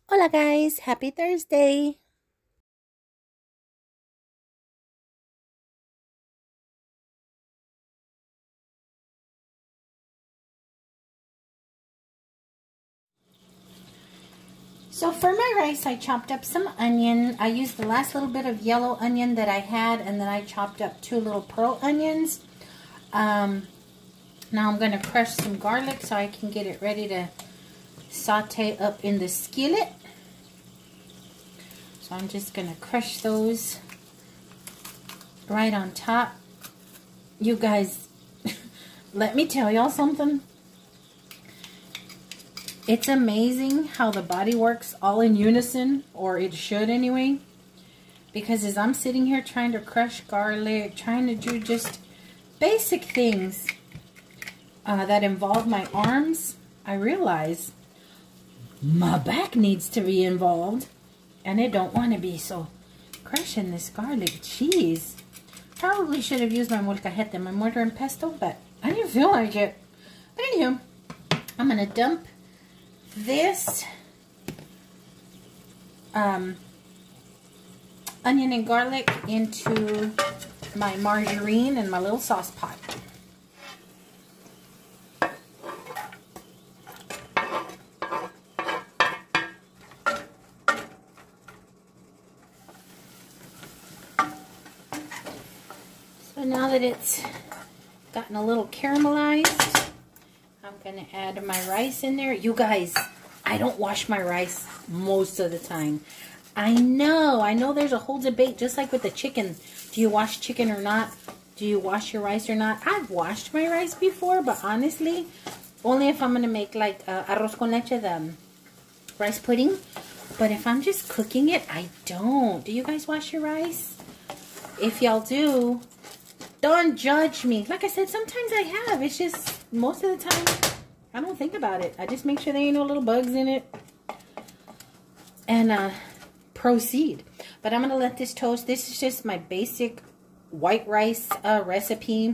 Hola guys, happy Thursday. So for my rice, I chopped up some onion. I used the last little bit of yellow onion that I had, and then I chopped up 2 little pearl onions. Now I'm going to crush some garlic so I can get it ready to saute up in the skillet. So I'm just going to crush those right on top. You guys, let me tell y'all something. It's amazing how the body works all in unison, or it should anyway. Because as I'm sitting here trying to crush garlic, trying to do just basic things that involve my arms, I realize my back needs to be involved, and it don't want to be. So crushing this garlic cheese, probably should have used my molcajete, my mortar and pestle, but I didn't feel like it. But anywho, I'm going to dump this onion and garlic into my margarine and my little sauce pot. So now that it's gotten a little caramelized, I'm going to add my rice in there. You guys, I don't wash my rice most of the time. I know there's a whole debate, just like with the chicken. Do you wash chicken or not? Do you wash your rice or not? I've washed my rice before, but honestly, only if I'm going to make like arroz con leche, the rice pudding. But if I'm just cooking it, I don't. Do you guys wash your rice? If y'all do, don't judge me. Like I said, sometimes I have. It's just most of the time, I don't think about it. I just make sure there ain't no little bugs in it. And proceed. But I'm going to let this toast. This is just my basic white rice recipe.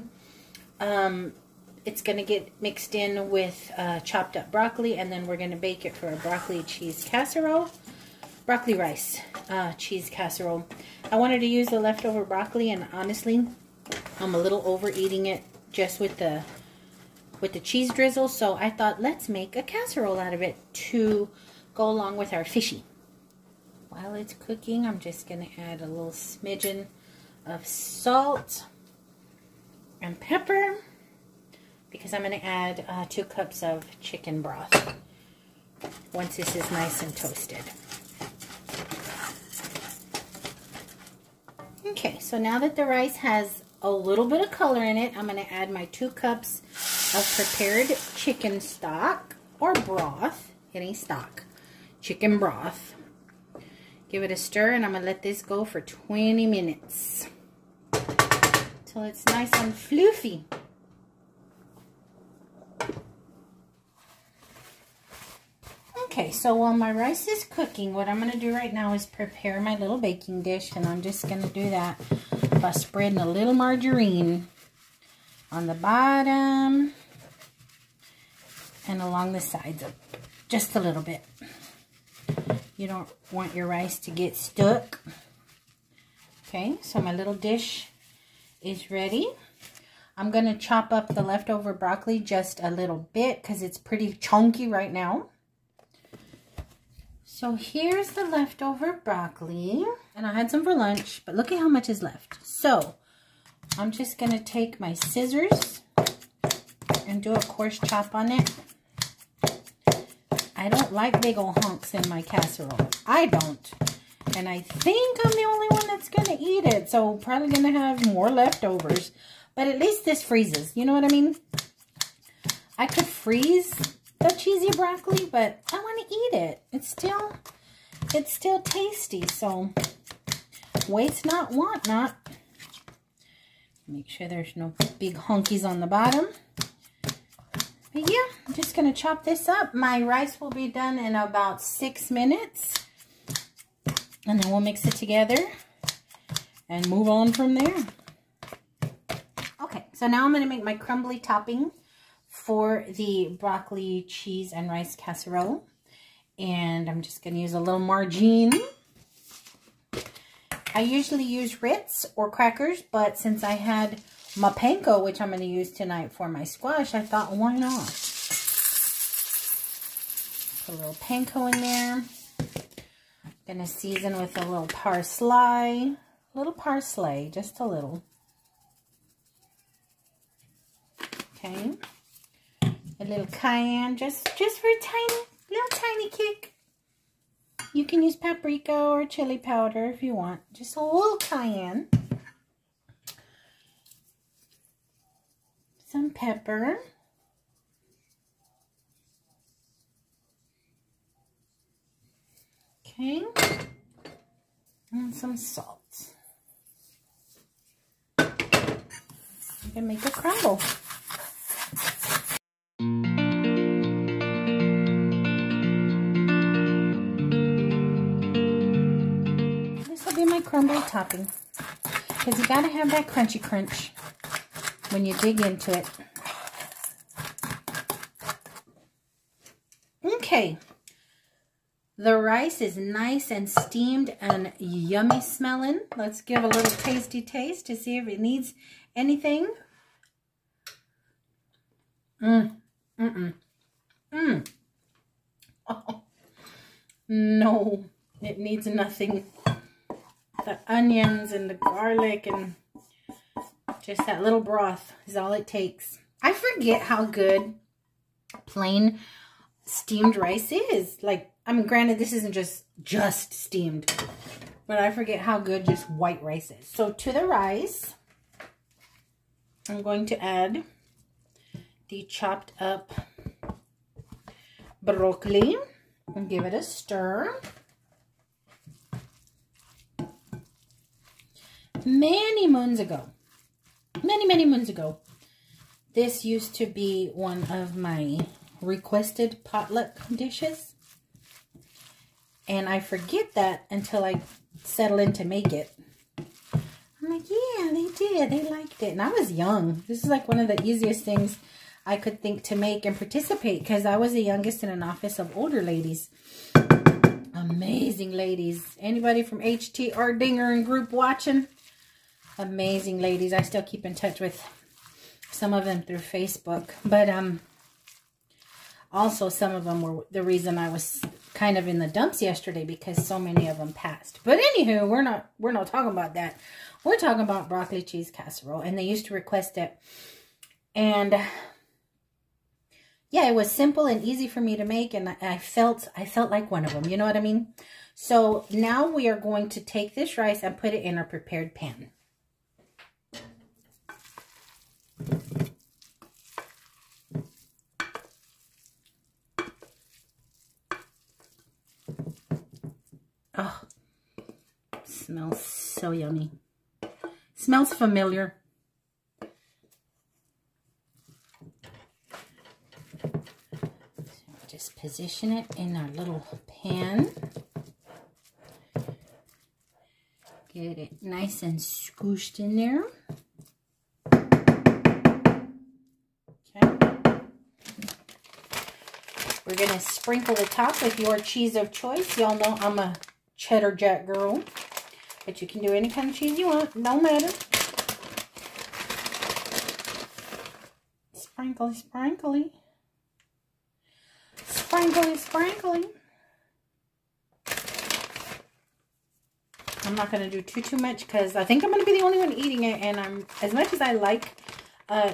It's going to get mixed in with chopped up broccoli. And then we're going to bake it for a broccoli cheese casserole. Broccoli rice cheese casserole. I wanted to use the leftover broccoli, and honestly, I'm a little overeating it just with the cheese drizzle, so I thought let's make a casserole out of it to go along with our fishy. While it's cooking, I'm just going to add a little smidgen of salt and pepper, because I'm going to add 2 cups of chicken broth once this is nice and toasted. Okay, so now that the rice has a little bit of color in it, I'm going to add my 2 cups of prepared chicken stock or broth. It ain't stock. Chicken broth. Give it a stir, and I'm going to let this go for 20 minutes till it's nice and fluffy. Okay, so while my rice is cooking, what I'm going to do right now is prepare my little baking dish, and I'm just going to do that by spreading a little margarine on the bottom and along the sides of just a little bit. You don't want your rice to get stuck. Okay, so my little dish is ready. I'm going to chop up the leftover broccoli just a little bit because it's pretty chunky right now. So here's the leftover broccoli, and I had some for lunch, but look at how much is left. So I'm just going to take my scissors and do a coarse chop on it. I don't like big old hunks in my casserole. I don't. And I think I'm the only one that's going to eat it, so probably going to have more leftovers. But at least this freezes. You know what I mean? I could freeze the cheesy broccoli, but I want to eat it. It's still tasty, so waste not, want not. Make sure there's no big hunkies on the bottom. But yeah, I'm just going to chop this up. My rice will be done in about 6 minutes. And then we'll mix it together and move on from there. Okay, so now I'm going to make my crumbly topping for the broccoli, cheese, and rice casserole. And I'm just going to use a little margarine. I usually use Ritz or crackers, but since I had my panko, which I'm going to use tonight for my squash, I thought, why not? Put a little panko in there. Going to season with a little parsley. Just a little. Okay. A little cayenne, just for a little tiny kick. You can use paprika or chili powder if you want. Just a little cayenne. Some pepper. Okay. And some salt. I'm going to make a crumble. My crumbly topping, because you gotta have that crunchy crunch when you dig into it. Okay, the rice is nice and steamed and yummy smelling. Let's give a little tasty taste to see if it needs anything. Oh, no, it needs nothing. The onions and the garlic and just that little broth is all it takes. I forget how good plain steamed rice is. Like, I mean, granted, this isn't just steamed, but I forget how good just white rice is. So to the rice, I'm going to add the chopped up broccoli and give it a stir. Many moons ago, many moons ago, this used to be one of my requested potluck dishes. And I forget that until I settle in to make it. I'm like, yeah, they did. They liked it. And I was young. This is like one of the easiest things I could think to make and participate, because I was the youngest in an office of older ladies. Amazing ladies. Anybody from HTR Dinger and group watching? Amazing ladies. I still keep in touch with some of them through Facebook, but also some of them were the reason I was kind of in the dumps yesterday, because so many of them passed. But anywho, we're not talking about that. We're talking about broccoli cheese casserole, and they used to request it. And yeah, it was simple and easy for me to make, and I felt like one of them. You know what I mean? So now we are going to take this rice and put it in our prepared pan. Oh, smells so yummy. Smells familiar. So just position it in our little pan. Get it nice and scooshed in there. We're going to sprinkle the top with your cheese of choice. Y'all know I'm a cheddar jack girl, but you can do any kind of cheese you want. No matter. Sprinkly, sprinkly. Sprinkly, sprinkly. I'm not going to do too much, because I think I'm going to be the only one eating it, and as much as I like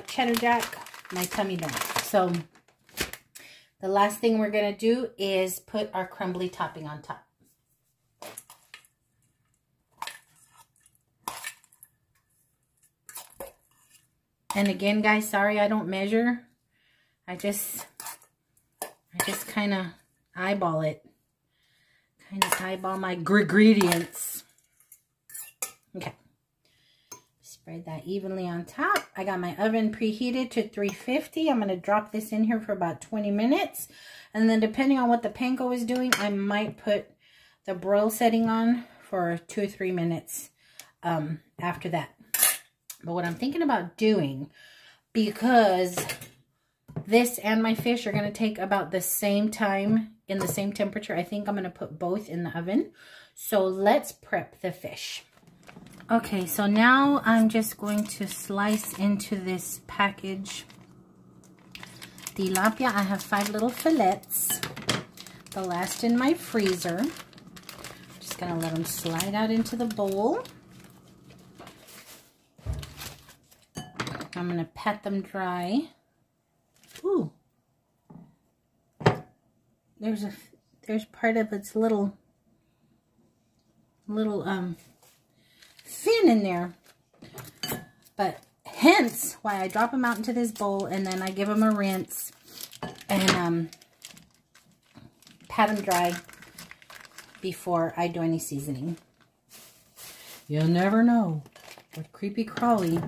cheddar jack, my tummy don't. So the last thing we're going to do is put our crumbly topping on top. And again, guys, sorry I don't measure. I just kind of eyeball it. Kind of eyeball my ingredients. Okay. Spread that evenly on top. I got my oven preheated to 350. I'm going to drop this in here for about 20 minutes. And then depending on what the panko is doing, I might put the broil setting on for 2 or 3 minutes after that. But what I'm thinking about doing, because this and my fish are going to take about the same time in the same temperature. I think I'm going to put both in the oven. So let's prep the fish. Okay, so now I'm just going to slice into this package tilapia. I have 5 little fillets, the last in my freezer. Just going to let them slide out into the bowl. I'm going to pat them dry. Ooh. There's part of its little fin in there. But hence why I drop them out into this bowl and then I give them a rinse and pat them dry before I do any seasoning. You'll never know what creepy crawly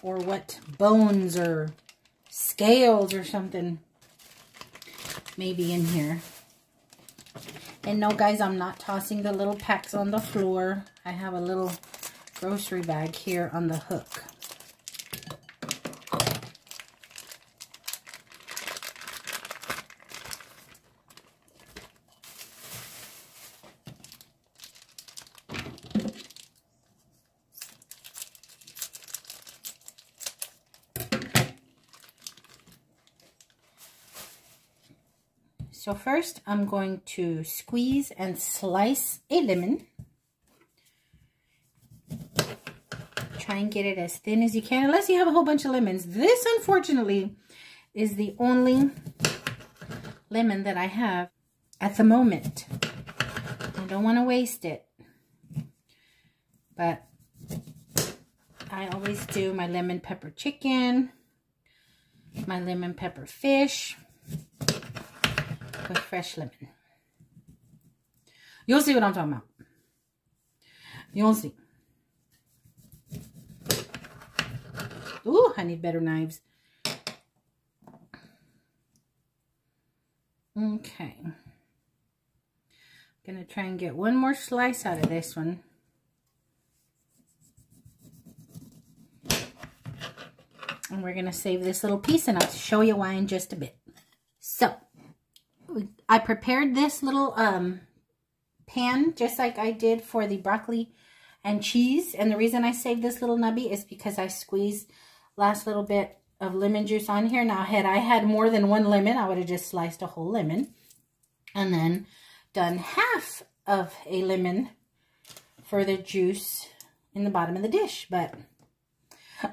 or what bones or scales or something may be in here. And no, guys, I'm not tossing the little packs on the floor. I have a little grocery bag here on the hook. So first, I'm going to squeeze and slice a lemon. Try and get it as thin as you can, unless you have a whole bunch of lemons. This, unfortunately, is the only lemon that I have at the moment. I don't want to waste it. But I always do my lemon pepper chicken, my lemon pepper fish, with fresh lemon. You'll see what I'm talking about. You'll see. Ooh, I need better knives. Okay. I'm gonna try and get one more slice out of this one. And we're gonna save this little piece and I'll show you why in just a bit. So, I prepared this little pan just like I did for the broccoli and cheese. And the reason I saved this little nubby is because I squeezed last little bit of lemon juice on here. Now, had I had more than one lemon, I would have just sliced a whole lemon and then done half of a lemon for the juice in the bottom of the dish. But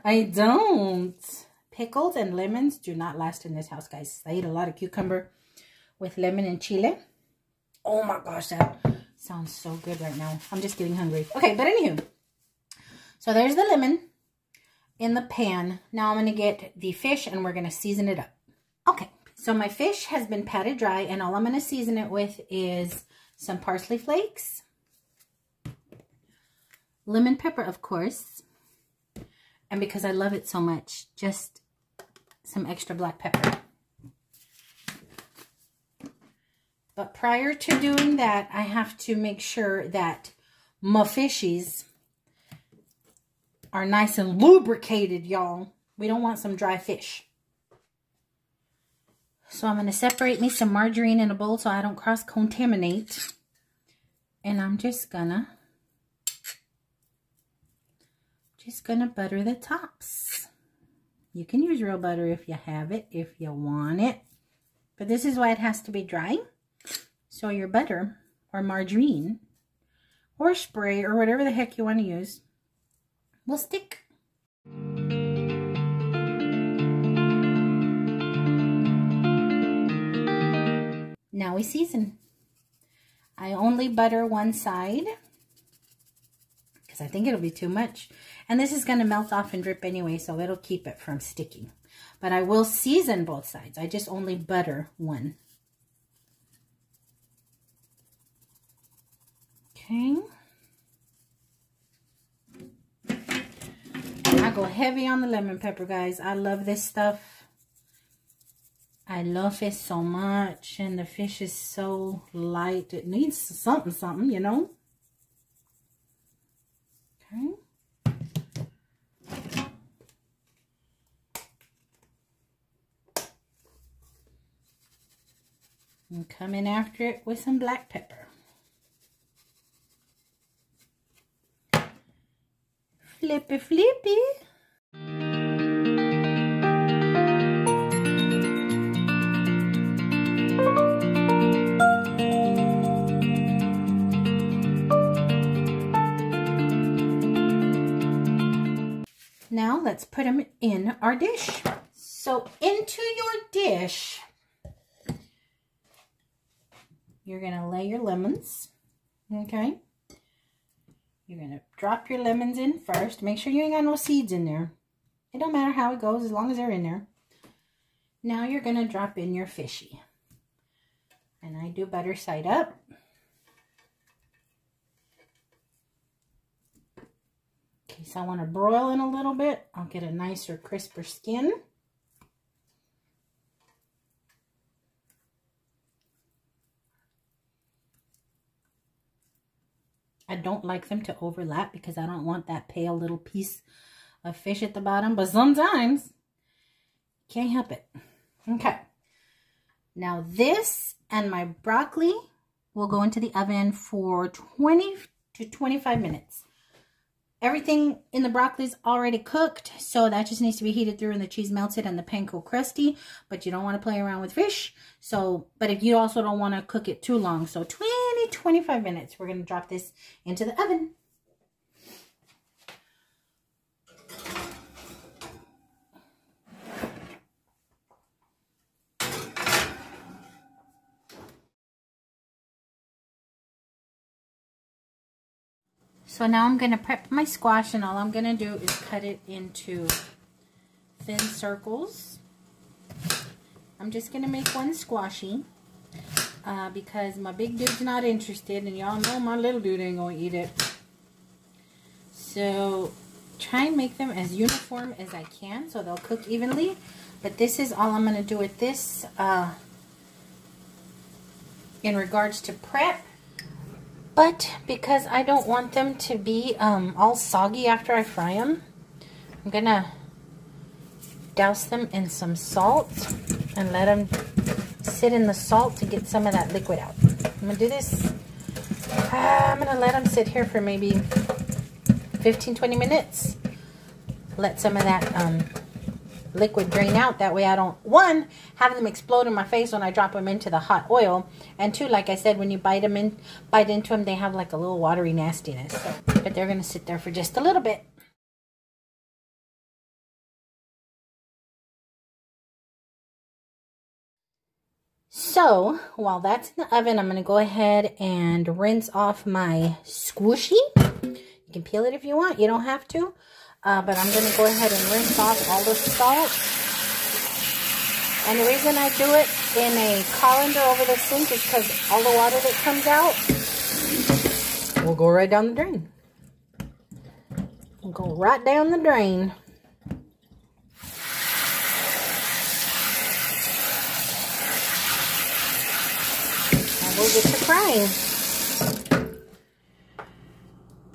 I don't. Pickles and lemons do not last in this house, guys. I eat a lot of cucumber with lemon and chile. Oh my gosh, that sounds so good right now. I'm just getting hungry. Okay, but anywho. So there's the lemon in the pan. Now I'm going to get the fish and we're going to season it up. Okay, so my fish has been patted dry and all I'm going to season it with is some parsley flakes, lemon pepper, of course, and because I love it so much, just some extra black pepper. But prior to doing that, I have to make sure that my fishies are nice and lubricated, y'all. We don't want some dry fish. So I'm going to separate me some margarine in a bowl so I don't cross-contaminate. And I'm just gonna butter the tops. You can use real butter if you have it, if you want it. But this is why it has to be dry. So your butter or margarine or spray or whatever the heck you want to use will stick. Now we season. I only butter one side because I think it'll be too much. And this is going to melt off and drip anyway, so it'll keep it from sticking. But I will season both sides. I just only butter one. Okay. I go heavy on the lemon pepper, guys. I love this stuff. I love it so much. And the fish is so light. It needs something, you know. Okay. And come in after it with some black pepper. Flippy, flippy. Now let's put them in our dish. So into your dish, you're going to lay your lemons, okay? You're going to drop your lemons in first. Make sure you ain't got no seeds in there. It don't matter how it goes as long as they're in there. Now you're going to drop in your fishy. And I do butter side up. In case I want to broil in a little bit, I'll get a nicer, crisper skin. I don't like them to overlap because I don't want that pale little piece of fish at the bottom. But sometimes, can't help it. Okay. Now this and my broccoli will go into the oven for 20 to 25 minutes. Everything in the broccoli is already cooked, so that just needs to be heated through and the cheese melted and the panko crusty. But you don't want to play around with fish. So, but if you also don't want to cook it too long, so 20-25 minutes, we're going to drop this into the oven. So now I'm going to prep my squash, and all I'm going to do is cut it into thin circles. I'm just going to make one squashy because my big dude's not interested, and y'all know my little dude ain't going to eat it. So try and make them as uniform as I can so they'll cook evenly. But this is all I'm going to do with this in regards to prep. But because I don't want them to be all soggy after I fry them, I'm going to douse them in some salt and let them sit in the salt to get some of that liquid out. I'm going to do this. I'm going to let them sit here for maybe 15-20 minutes. Let some of that liquid drain out. That way I don't, one, have them explode in my face when I drop them into the hot oil, and two, like I said, when you bite into them, they have like a little watery nastiness. So, but they're going to sit there for just a little bit. So while that's in the oven, I'm going to go ahead and rinse off my squishy. You can peel it if you want. You don't have to. But I'm going to go ahead and rinse off all the salt. And the reason I do it in a colander over the sink is because all the water that comes out will go right down the drain. Will go right down the drain. And we'll get to frying.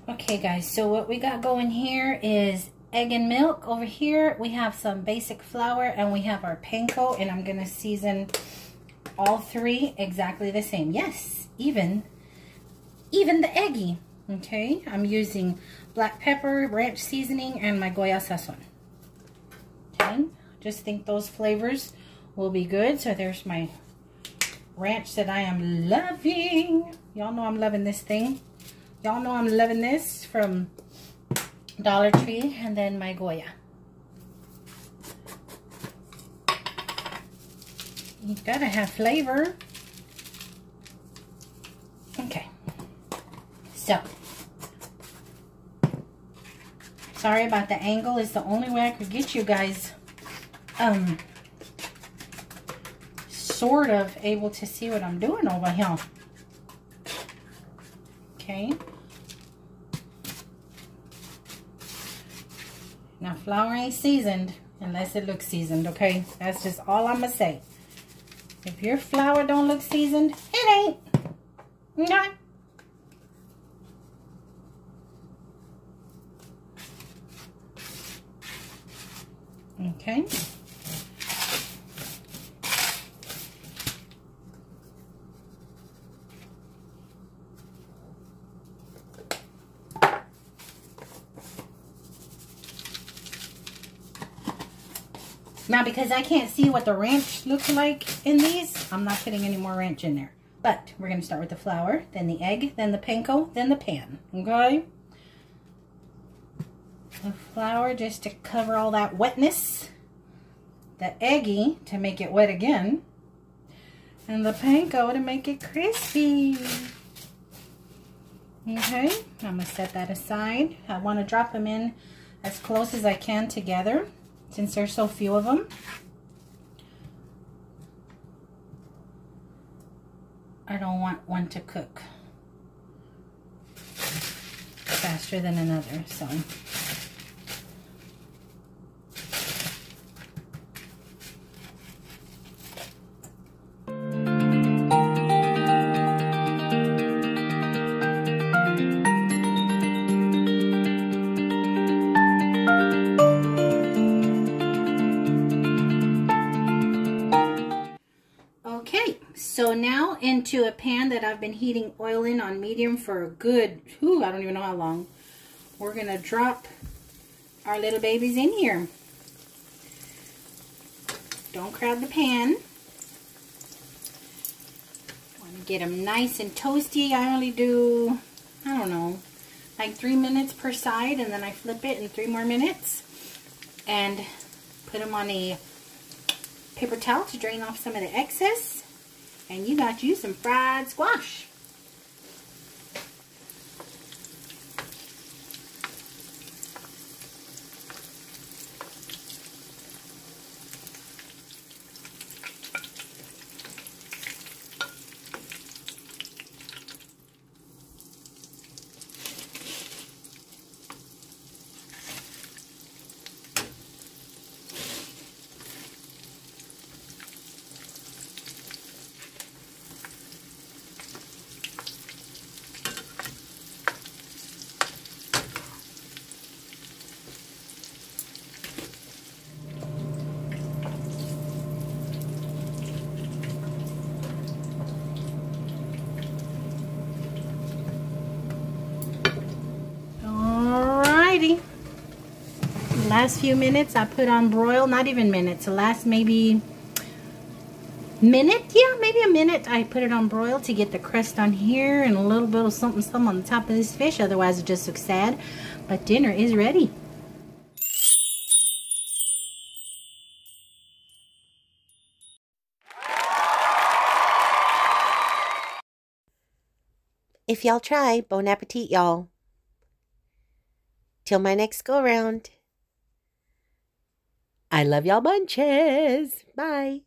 Okay guys, so what we got going here is egg and milk. Over here we have some basic flour and we have our panko, and I'm going to season all three exactly the same. Yes, even the eggy. Okay, I'm using black pepper, ranch seasoning, and my Goya sazon. Okay, just think those flavors will be good. So there's my ranch that I am loving. Y'all know I'm loving this thing. Y'all know I'm loving this from Dollar Tree. And then my Goya. You gotta have flavor. Okay. So. Sorry about the angle. It's the only way I could get you guys sort of able to see what I'm doing over here. Okay. Now, flour ain't seasoned unless it looks seasoned, okay? That's just all I'm going to say. If your flour don't look seasoned, it ain't. Okay? Okay. Now, because I can't see what the ranch looks like in these, I'm not putting any more ranch in there. But we're going to start with the flour, then the egg, then the panko, then the pan. Okay? The flour just to cover all that wetness. The eggy to make it wet again. And the panko to make it crispy. Okay? I'm going to set that aside. I want to drop them in as close as I can together, since there's so few of them. I don't want one to cook faster than another, so. So now into a pan that I've been heating oil in on medium for a good, I don't even know how long. We're going to drop our little babies in here. Don't crowd the pan. Want to get them nice and toasty. I only do, I don't know, like 3 minutes per side, and then I flip it in 3 more minutes. And put them on a paper towel to drain off some of the excess. And you got you some fried squash. Last few minutes I put on broil, not even minutes, the last maybe minute, yeah, maybe a minute I put it on broil to get the crust on here and a little bit of something on the top of this fish, otherwise it just looks sad. But dinner is ready. If y'all try, bon appetit, y'all. Till my next go round. I love y'all bunches. Bye.